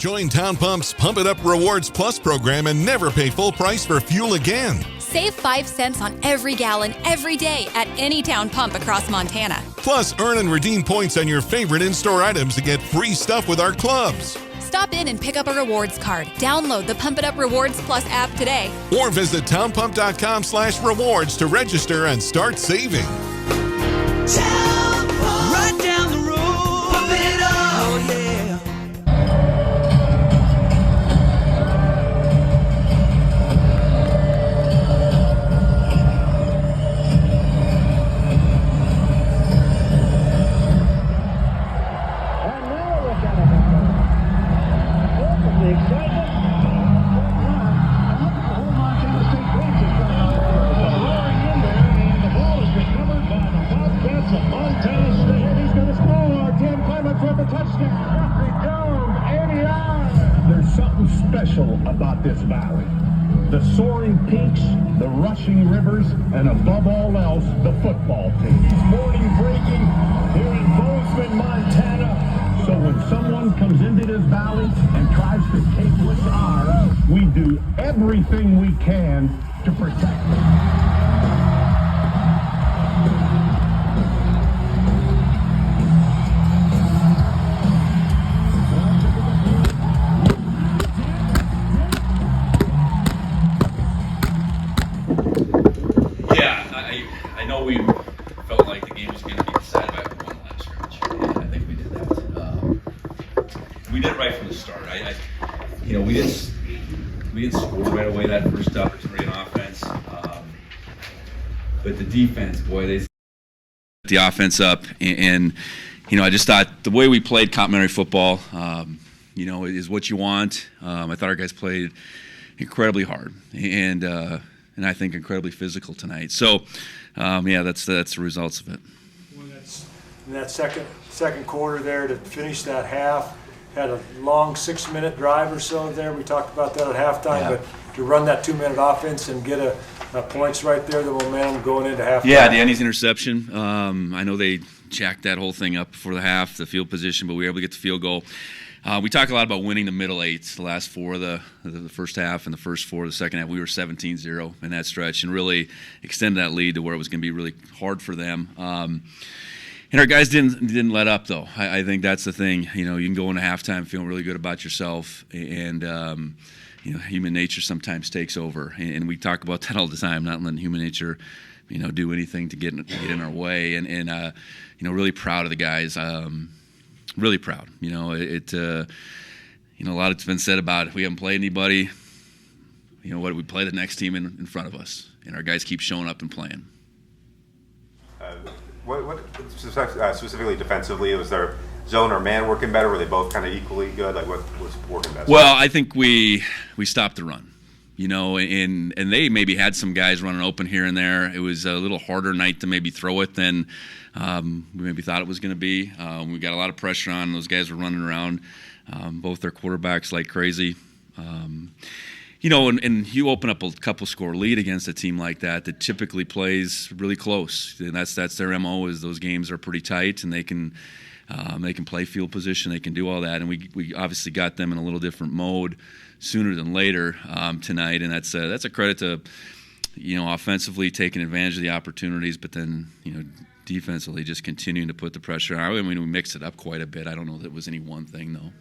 Join Town Pump's Pump It Up Rewards Plus program and never pay full price for fuel again. Save 5 cents on every gallon every day at any Town Pump across Montana. Plus, earn and redeem points on your favorite in-store items to get free stuff with our clubs. Stop in and pick up a rewards card. Download the Pump It Up Rewards Plus app today. Or visit townpump.com/rewards to register and start saving. Town Pump. Right down the road. Pump it up. Oh, yeah. About this valley, the soaring peaks, the rushing rivers, and above all else, the football team. Morning breaking here in Bozeman, Montana. So when someone comes into this valley and tries to take what's ours, we do everything we can to protect them. I know we felt like the game was going to be decided by one last scrimmage, and I think we did that. We did it right from the start. We didn't score right away that first opportunity on offense, but the defense, boy, they set the offense up, and I just thought the way we played complementary football, is what you want. I thought our guys played incredibly hard, and I think incredibly physical tonight. So, that's the results of it. Well, in that second quarter there to finish that half, had a long 6-minute drive or so there. We talked about that at halftime, but to run that 2-minute offense and get a points right there, the momentum going into halftime. Yeah, Danny's interception. I know they jacked that whole thing up before the half, the field position, but we were able to get the field goal. We talk a lot about winning the middle eight, the last 4 of the first half and the first 4 of the second half. We were 17-0 in that stretch and really extended that lead to where it was going to be really hard for them. And our guys didn't let up, though. I think that's the thing. You can go into halftime feeling really good about yourself, and human nature sometimes takes over. And we talk about that all the time, not letting human nature do anything to get in our way. And really proud of the guys. Really proud. A lot has been said about it. We haven't played anybody. We play the next team in front of us, and our guys keep showing up and playing. What specifically defensively, was there zone or man working better? Were they both kind of equally good? Like, what was working best? Well, I think we stopped the run. And they maybe had some guys running open here and there. It was a little harder night to maybe throw it than we maybe thought it was going to be. We got a lot of pressure on. Those guys were running around, both their quarterbacks like crazy. And you open up a couple score lead against a team like that typically plays really close. And that's their MO, is those games are pretty tight and they can play field position, they can do all that. And we obviously got them in a little different mode sooner than later tonight, and that's a credit to offensively taking advantage of the opportunities, but then defensively just continuing to put the pressure on. I mean, we mixed it up quite a bit. I don't know that it was any one thing though.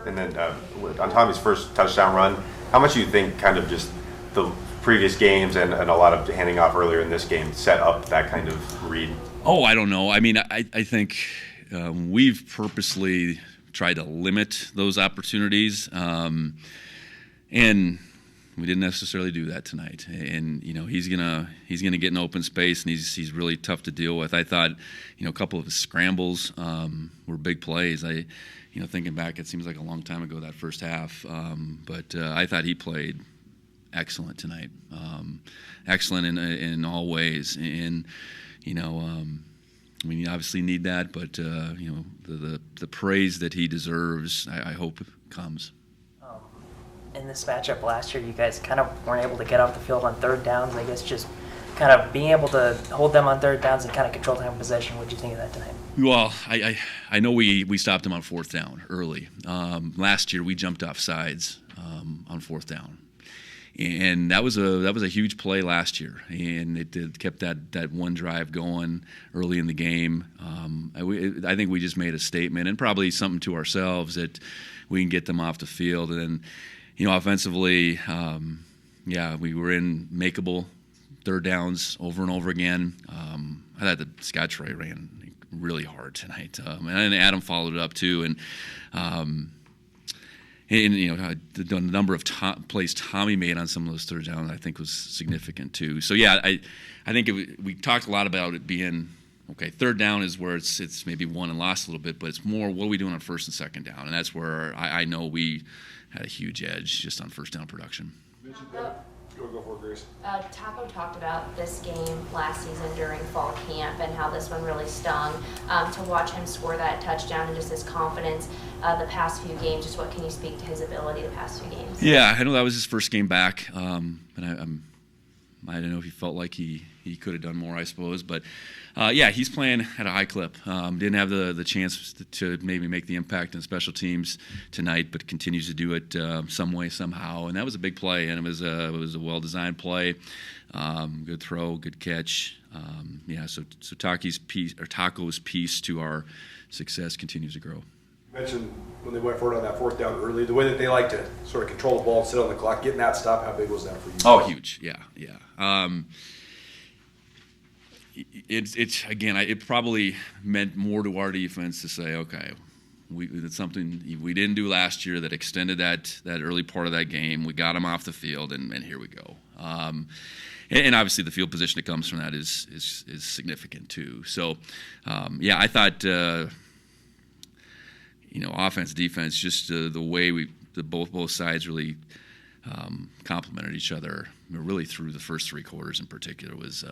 And then on Tommy's first touchdown run, how much do you think kind of just the previous games and a lot of handing off earlier in this game set up that kind of read? Oh, I don't know. I mean, I think we've purposely tried to limit those opportunities, and we didn't necessarily do that tonight. And he's gonna get in open space, and he's really tough to deal with. I thought a couple of his scrambles were big plays. Thinking back, it seems like a long time ago, that first half, but I thought he played excellent tonight, excellent in all ways. And we obviously need that, but the praise that he deserves, I hope comes. In this matchup last year, you guys kind of weren't able to get off the field on third downs. I guess just kind of being able to hold them on third downs and kind of control time of possession. What did you think of that tonight? Well, I know we stopped them on fourth down early. Last year we jumped off sides on fourth down, and that was a huge play last year, and it kept that one drive going early in the game. I think we just made a statement and probably something to ourselves that we can get them off the field, and then offensively, we were in makeable third downs over and over again. I thought that Scott Troy ran really hard tonight, and Adam followed it up too. And the number of plays Tommy made on some of those third downs, I think, was significant too. So yeah, I think we talked a lot about it being okay. Third down is where it's maybe won and lost a little bit, but it's more what are we doing on first and second down, and that's where I know we had a huge edge just on first down production. Go for it, Grace. Taco talked about this game last season during fall camp and how this one really stung. To watch him score that touchdown and just his confidence the past few games, just what can you speak to his ability the past few games? Yeah, I know that was his first game back, and I don't know if he felt like he could have done more, I suppose. But, he's playing at a high clip. Didn't have the chance to maybe make the impact in special teams tonight, but continues to do it some way, somehow. And that was a big play, and it was a well-designed play. Good throw, good catch. So Taco's piece to our success continues to grow. You mentioned when they went forward on that fourth down early, the way that they like to sort of control the ball and sit on the clock, getting that stop, how big was that for you? Oh, huge, yeah. It probably meant more to our defense to say, okay, it's something we didn't do last year that extended that early part of that game. We got them off the field, and here we go. And obviously the field position that comes from that is significant too. So, I thought, offense, defense, just the way both sides really complemented each other, really through the first three quarters in particular was,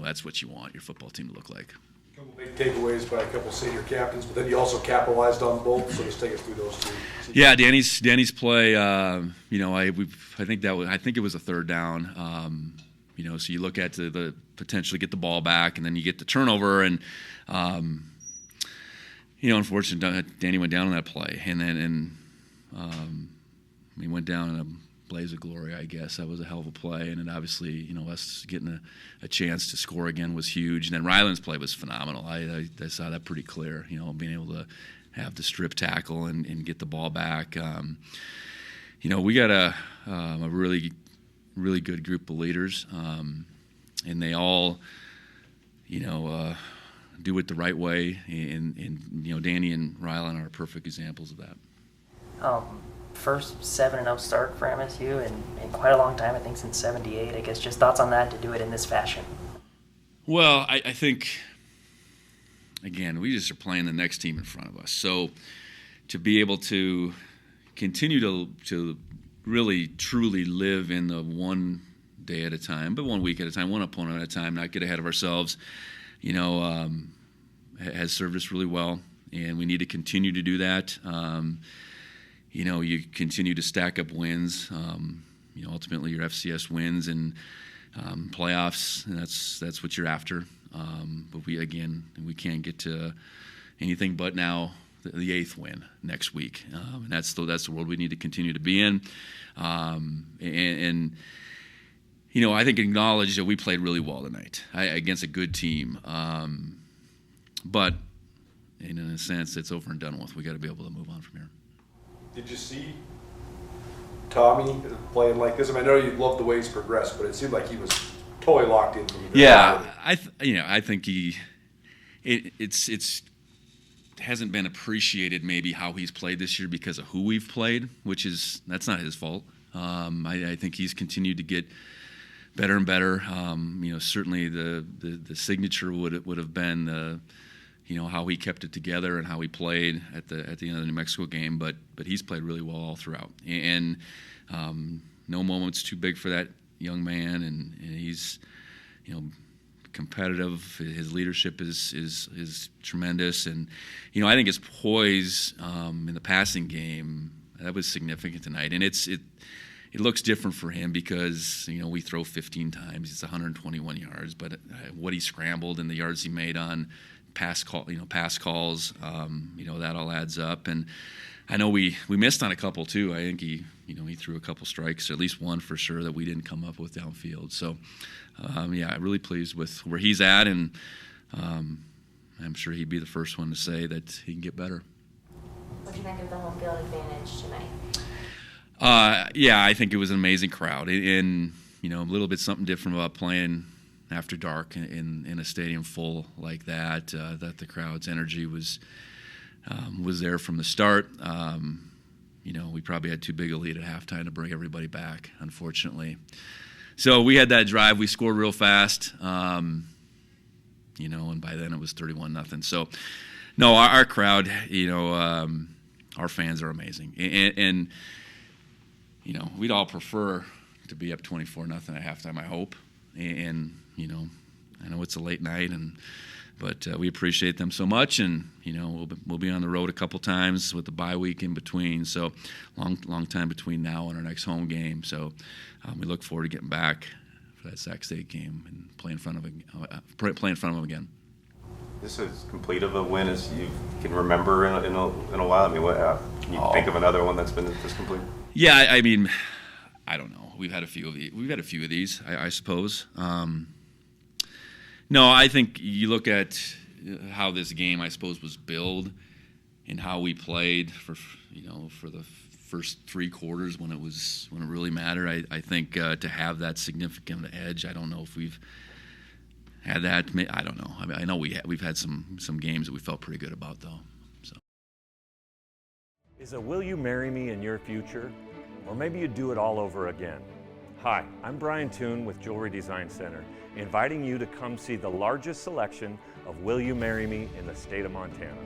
that's what you want your football team to look like. A couple big takeaways by a couple senior captains, but then you also capitalized on both. So just take us through those two. Yeah, Danny's play. I think it was a third down. So you look at the potentially get the ball back, and then you get the turnover, and unfortunately, Danny went down on that play, and then he went down in a blaze of glory, I guess. That was a hell of a play, and then obviously, us getting a chance to score again was huge. And then Ryland's play was phenomenal. I saw that pretty clear, being able to have the strip tackle and get the ball back. We got a really, really good group of leaders, and they all, do it the right way. And Danny and Ryland are perfect examples of that. First 7-0 start for MSU in quite a long time, I think since '78. I guess just thoughts on that, to do it in this fashion. Well, I think, again, we just are playing the next team in front of us. So to be able to continue to really, truly live in the one day at a time, but 1 week at a time, one opponent at a time, not get ahead of ourselves, has served us really well, and we need to continue to do that. You continue to stack up wins. Ultimately your FCS wins and playoffs, and that's what you're after. But we can't get to anything but now the eighth win next week, and that's the world we need to continue to be in. I think acknowledge that we played really well tonight against a good team, but in a sense, it's over and done with. We got to be able to move on from here. Did you see Tommy playing like this? I know you loved the way he's progressed, but it seemed like he was totally locked in. I think it hasn't been appreciated maybe how he's played this year because of who we've played, that's not his fault. I think he's continued to get better and better. Certainly the signature would have been how he kept it together and how he played at the end of the New Mexico game, but he's played really well all throughout. And no moment's too big for that young man, and he's competitive. His leadership is tremendous, and I think his poise in the passing game, that was significant tonight. And it looks different for him because, we throw 15 times. It's 121 yards, but what he scrambled and the yards he made on pass calls, that all adds up. And I know we missed on a couple too. I think he threw a couple strikes, or at least one for sure, that we didn't come up with downfield. So, I'm really pleased with where he's at, and I'm sure he'd be the first one to say that he can get better. What do you think of the home field advantage tonight? I think it was an amazing crowd, and a little bit something different about playing after dark in a stadium full like that. That the crowd's energy was there from the start. We probably had too big a lead at halftime to bring everybody back, unfortunately. So we had that drive. We scored real fast, and by then it was 31-0. So, no, our crowd, our fans are amazing, and we'd all prefer to be up 24-0 at halftime, I hope. And I know it's a late night, but we appreciate them so much, and we'll be on the road a couple times with the bye week in between. So long time between now and our next home game. So we look forward to getting back for that Sac State game and play in front of them again. This is complete of a win as you can remember in a while. I mean, what can you think of another one that's been this complete? Yeah, I mean, I don't know. We've had a few of these, I suppose. No, I think you look at how this game, I suppose, was billed and how we played for the first 3 quarters when it really mattered. I think to have that significant edge, I don't know if we've had that. I don't know. I mean, I know we've had some games that we felt pretty good about, though. So. Is a "Will you marry me" in your future? Or maybe you do it all over again. Hi, I'm Brian Toon with Jewelry Design Center, inviting you to come see the largest selection of "Will you marry me" in the state of Montana.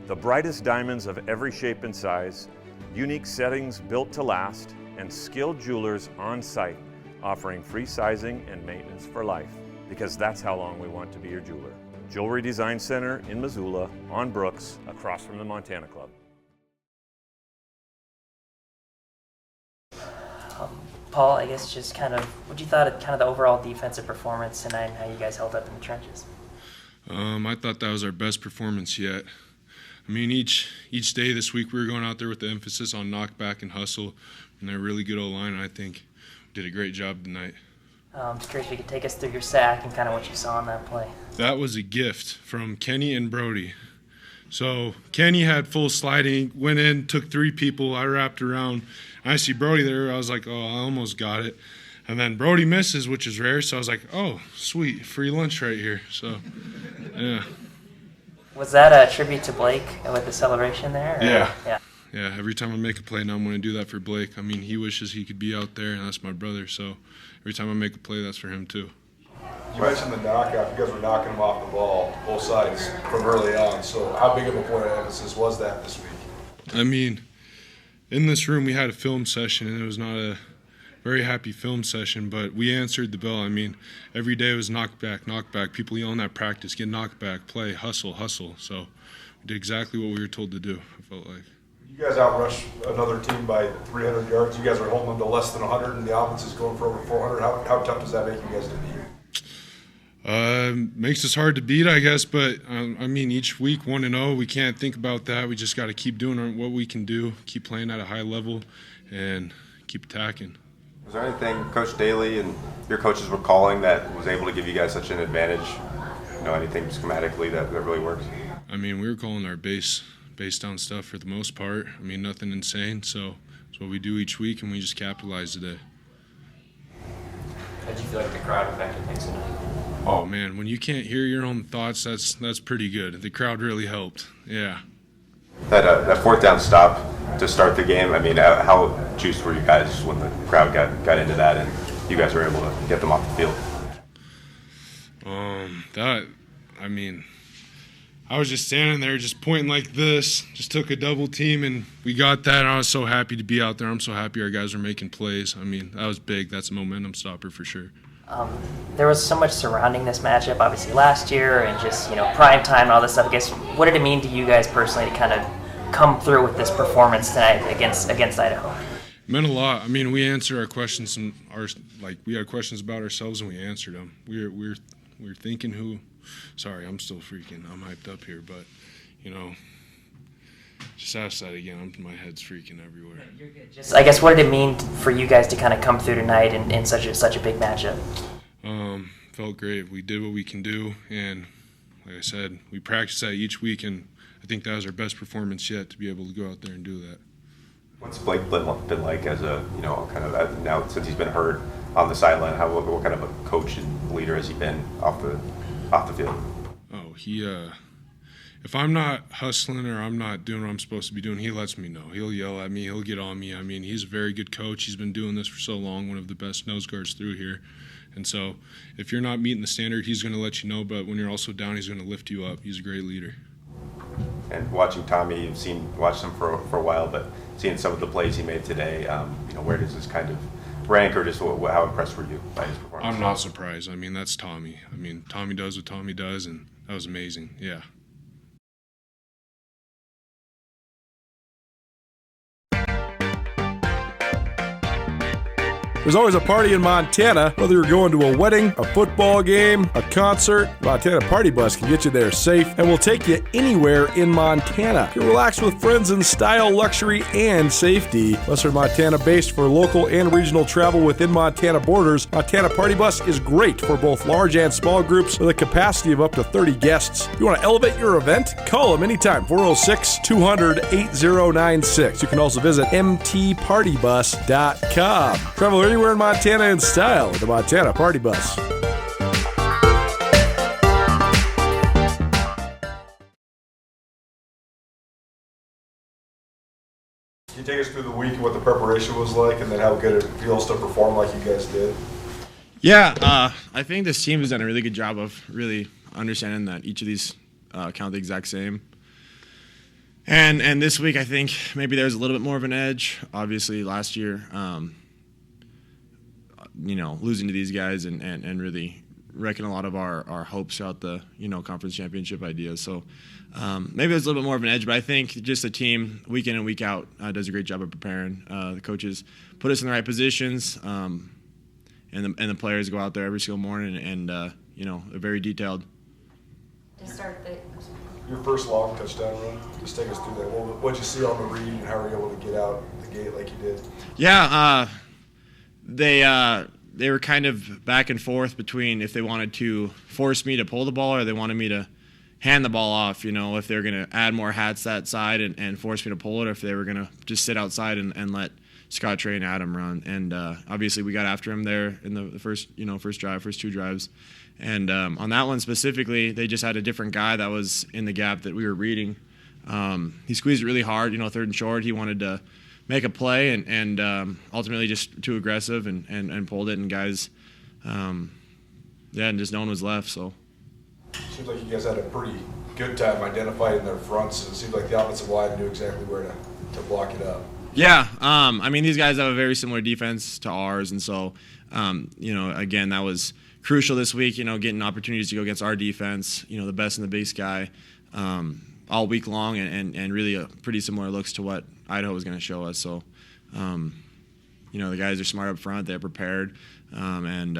The brightest diamonds of every shape and size, unique settings built to last, and skilled jewelers on site offering free sizing and maintenance for life, because that's how long we want to be your jeweler. Jewelry Design Center in Missoula, on Brooks, across from the Montana Club. Paul, I guess just kind of what you thought of kind of the overall defensive performance tonight and how you guys held up in the trenches. I thought that was our best performance yet. I mean, each day this week we were going out there with the emphasis on knockback and hustle, and they're a really good O-line. I think we did a great job tonight. I'm just curious if you could take us through your sack and kind of what you saw in that play. That was a gift from Kenny and Brody. So Kenny had full sliding, went in, took 3 people, I wrapped around. I see Brody there, I was like, oh, I almost got it. And then Brody misses, which is rare, so I was like, oh, sweet, free lunch right here. So, yeah. Was that a tribute to Blake with the celebration there? Or? Yeah. Yeah, every time I make a play now, I'm going to do that for Blake. I mean, he wishes he could be out there, and that's my brother. So every time I make a play, that's for him too. You mentioned the knockout. You guys were knocking him off the ball, both sides, from early on. So how big of a point of emphasis was that this week? I mean, in this room, we had a film session, and it was not a very happy film session, but we answered the bell. I mean, every day was knockback. People yelling at practice, get knockback, play, hustle. So we did exactly what we were told to do, I felt like. You guys outrushed another team by 300 yards. You guys are holding them to less than 100, and the offense is going for over 400. How tough does that make you guys to beat? Makes us hard to beat, I guess, but I mean, each week 1-0, we can't think about that. We just got to keep doing what we can do, keep playing at a high level, and keep attacking. Was there anything Coach Daly and your coaches were calling that was able to give you guys such an advantage? Anything schematically that really works? I mean, we were calling our base down stuff for the most part. I mean, nothing insane, so it's what we do each week, and we just capitalize today. How did you feel like the crowd affected things tonight? Oh man, when you can't hear your own thoughts, that's pretty good. The crowd really helped. Yeah. That 4th down stop to start the game. I mean, how juiced were you guys when the crowd got into that and you guys were able to get them off the field? I was just standing there, just pointing like this. Just took a double team and we got that. I was so happy to be out there. I'm so happy our guys were making plays. I mean, that was big. That's a momentum stopper for sure. There was so much surrounding this matchup, obviously last year, and just prime time and all this stuff. I guess what did it mean to you guys personally to kind of come through with this performance tonight against Idaho? Meant a lot. I mean, we answer our questions and we had questions about ourselves and we answered them. We're thinking who. Sorry, I'm still freaking. I'm hyped up here, but just ask that again. My head's freaking everywhere. You're good. Just, I guess, what did it mean for you guys to kind of come through tonight in such a big matchup? Felt great. We did what we can do, and like I said, we practice that each week, and I think that was our best performance yet to be able to go out there and do that. What's Blake been like as a kind of now since he's been hurt on the sideline? What kind of a coach and leader has he been off the field? Oh, he if I'm not hustling or I'm not doing what I'm supposed to be doing, he lets me know. He'll yell at me. He'll get on me. I mean, he's a very good coach. He's been doing this for so long, one of the best nose guards through here. And so if you're not meeting the standard, he's going to let you know. But when you're also down, he's going to lift you up. He's a great leader. And watching Tommy, you've watched him for a while, but seeing some of the plays he made today, where does this kind of rank, or just how impressed were you by his performance? I'm not surprised. I mean, that's Tommy. I mean, Tommy does what Tommy does, and that was amazing. Yeah. There's always a party in Montana, whether you're going to a wedding, a football game, a concert. Montana Party Bus can get you there safe and will take you anywhere in Montana. You relax with friends in style, luxury, and safety. Western Montana based for local and regional travel within Montana borders. Montana Party Bus is great for both large and small groups with a capacity of up to 30 guests. If you want to elevate your event, call them anytime, 406-200-8096. You can also visit mtpartybus.com. Travel anywhere in Montana in style with the Montana Party Bus. Can you take us through the week and what the preparation was like, and then how good it feels to perform like you guys did? Yeah, I think this team has done a really good job of really understanding that each of these count the exact same. And this week, I think maybe there's a little bit more of an edge. Obviously, last year, losing to these guys and really wrecking a lot of our hopes throughout the, conference championship ideas. So maybe there's a little bit more of an edge, but I think just the team week in and week out does a great job of preparing. The coaches put us in the right positions, and the players go out there every single morning and they're very detailed. To start your first long touchdown run, just take us through that. What'd you see on the read, and how were you able to get out the gate like you did? Yeah, they were kind of back and forth between if they wanted to force me to pull the ball or they wanted me to hand the ball off, if they were going to add more hats that side and force me to pull it, or if they were going to just sit outside and let Scott Trey and Adam run. And obviously we got after him there in the first two drives. And on that one specifically, they just had a different guy that was in the gap that we were reading. He squeezed it really hard, third and short. He wanted to make a play and ultimately just too aggressive and pulled it, and guys, and just no one was left. So seems like you guys had a pretty good time identifying their fronts, and it seems like the offensive line knew exactly where to block it up. Yeah, these guys have a very similar defense to ours, and so again, that was crucial this week. Getting opportunities to go against our defense, the best and the biggest guy, all week long, and really a pretty similar looks to what Idaho was going to show us. So, the guys are smart up front. They're prepared, and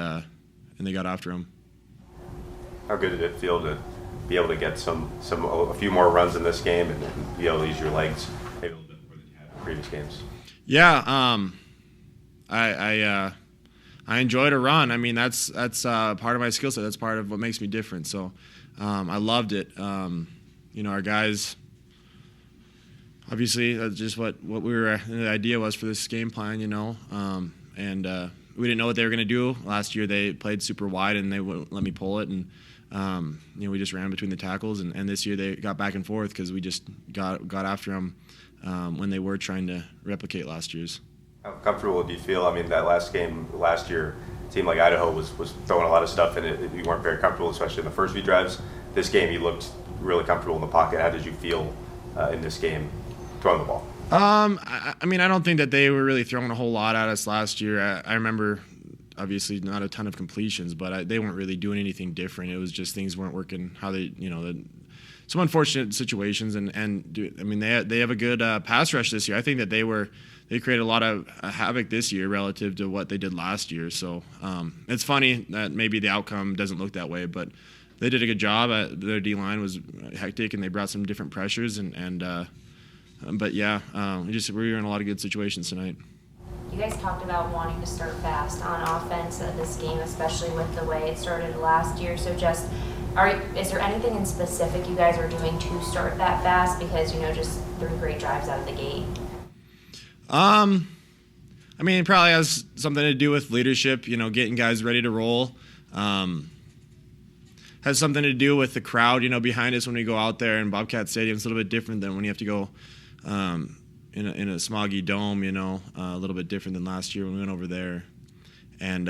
they got after them. How good did it feel to be able to get a few more runs in this game and be able to use your legs maybe a little bit more than you had in previous games? Yeah, I enjoy to run. I mean, that's part of my skill set. That's part of what makes me different. So, I loved it. Our guys. Obviously, that's just what the idea was for this game plan, and we didn't know what they were going to do. Last year they played super wide and they wouldn't let me pull it, and we just ran between the tackles, and this year they got back and forth because we just got after them when they were trying to replicate last year's. How comfortable do you feel? I mean, that last game last year, a team like Idaho was throwing a lot of stuff in it. You weren't very comfortable, especially in the first few drives. This game, you looked really comfortable in the pocket. How did you feel in this game throwing the ball? I don't think that they were really throwing a whole lot at us last year. I remember, obviously, not a ton of completions, but they weren't really doing anything different. It was just things weren't working how they, some unfortunate situations. And I mean, they have a good pass rush this year. I think that they created a lot of havoc this year relative to what they did last year. So it's funny that maybe the outcome doesn't look that way, but they did a good job. Their D-line was hectic, and they brought some different pressures. But yeah, we were in a lot of good situations tonight. You guys talked about wanting to start fast on offense this game, especially with the way it started last year. So is there anything in specific you guys are doing to start that fast? Because, just 3 great drives out of the gate. I mean, it probably has something to do with leadership, getting guys ready to roll. Has something to do with the crowd, behind us when we go out there. And Bobcat Stadium is a little bit different than when you have to go in a smoggy dome, a little bit different than last year when we went over there. And,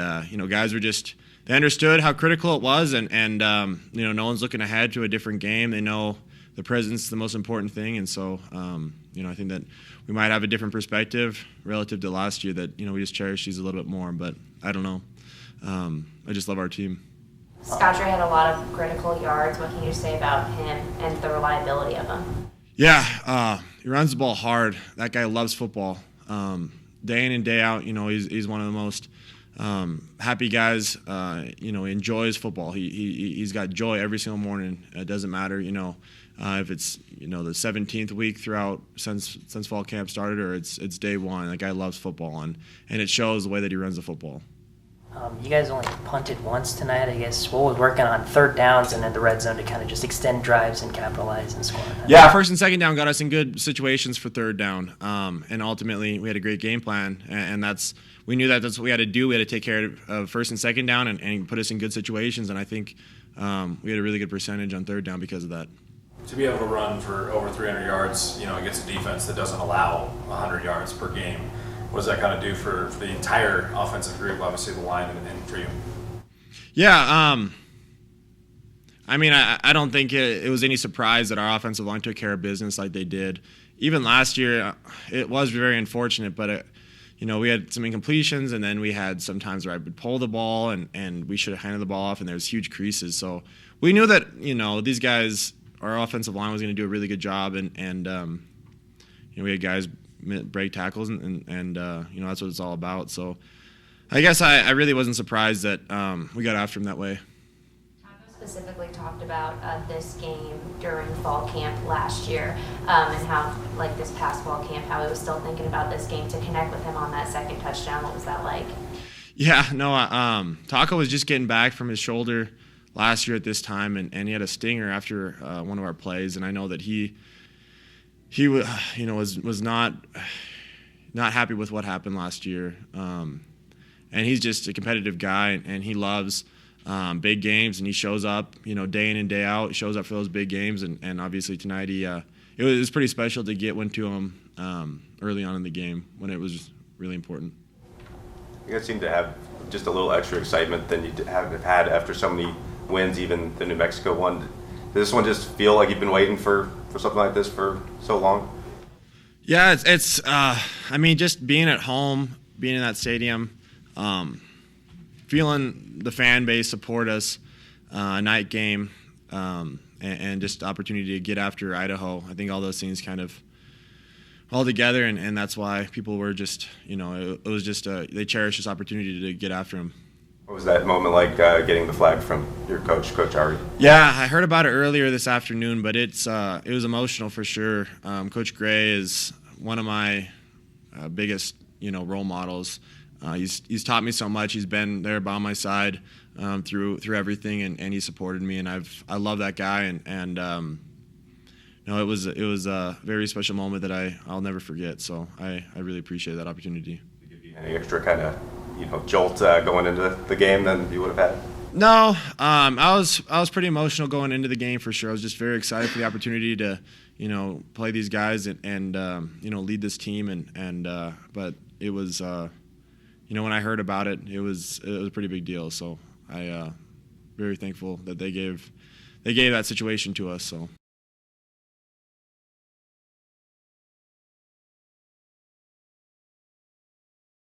guys were they understood how critical it was, and no one's looking ahead to a different game. They know the present's the most important thing, and so, I think that we might have a different perspective relative to last year that, we just cherish these a little bit more, but I don't know. I just love our team. Scotcher had a lot of critical yards. What can you say about him and the reliability of him? Yeah, he runs the ball hard. That guy loves football. Day in and day out, he's one of the most happy guys. He enjoys football. He's got joy every single morning. It doesn't matter, if it's the 17th week throughout since fall camp started, or it's day one. That guy loves football, and it shows the way that he runs the football. You guys only punted once tonight, I guess. What was working on third downs and in the red zone to kind of just extend drives and capitalize and score? Yeah, first and second down got us in good situations for third down, and ultimately we had a great game plan, and we knew that's what we had to do. We had to take care of first and second down and put us in good situations, and I think we had a really good percentage on third down because of that. To be able to run for over 300 yards, against a defense that doesn't allow 100 yards per game, what does that kind of do for the entire offensive group, obviously the line and for you? Yeah, I mean, I don't think it was any surprise that our offensive line took care of business like they did. Even last year, it was very unfortunate, but we had some incompletions, and then we had sometimes where I would pull the ball, and we should have handed the ball off, and there was huge creases. So we knew that, these guys, our offensive line was going to do a really good job, and we had guys break tackles, and that's what it's all about. So I guess I really wasn't surprised that we got after him that way. Taco specifically talked about this game during fall camp last year, and how, like this past fall camp, how he was still thinking about this game to connect with him on that second touchdown. What was that like? Yeah, no, Taco was just getting back from his shoulder last year at this time, and he had a stinger after one of our plays, and I know that he was not happy with what happened last year, and he's just a competitive guy, and he loves big games, and he shows up day in and day out. He shows up for those big games, and obviously tonight it was pretty special to get one to him early on in the game when it was really important. You guys seem to have just a little extra excitement than you have had after so many wins, even the New Mexico one. Does this one just feel like you've been waiting for something like this for so long? Yeah, it's I mean, just being at home, being in that stadium, feeling the fan base support us, a night game, and just opportunity to get after Idaho. I think all those things kind of all together, and that's why people were just, it was just they cherished this opportunity to get after him. What was that moment like, getting the flag from your coach, Coach Ari? Yeah, I heard about it earlier this afternoon, but it was emotional for sure. Coach Gray is one of my biggest, role models. He's taught me so much. He's been there by my side through everything, and he supported me, and I love that guy, and it was a very special moment that I'll never forget. So I really appreciate that opportunity. Any extra kind of jolt going into the game than you would have had? No, I was pretty emotional going into the game for sure. I was just very excited for the opportunity to play these guys and lead this team, and but it was when I heard about it, it was a pretty big deal. So I very thankful that they gave that situation to us. So.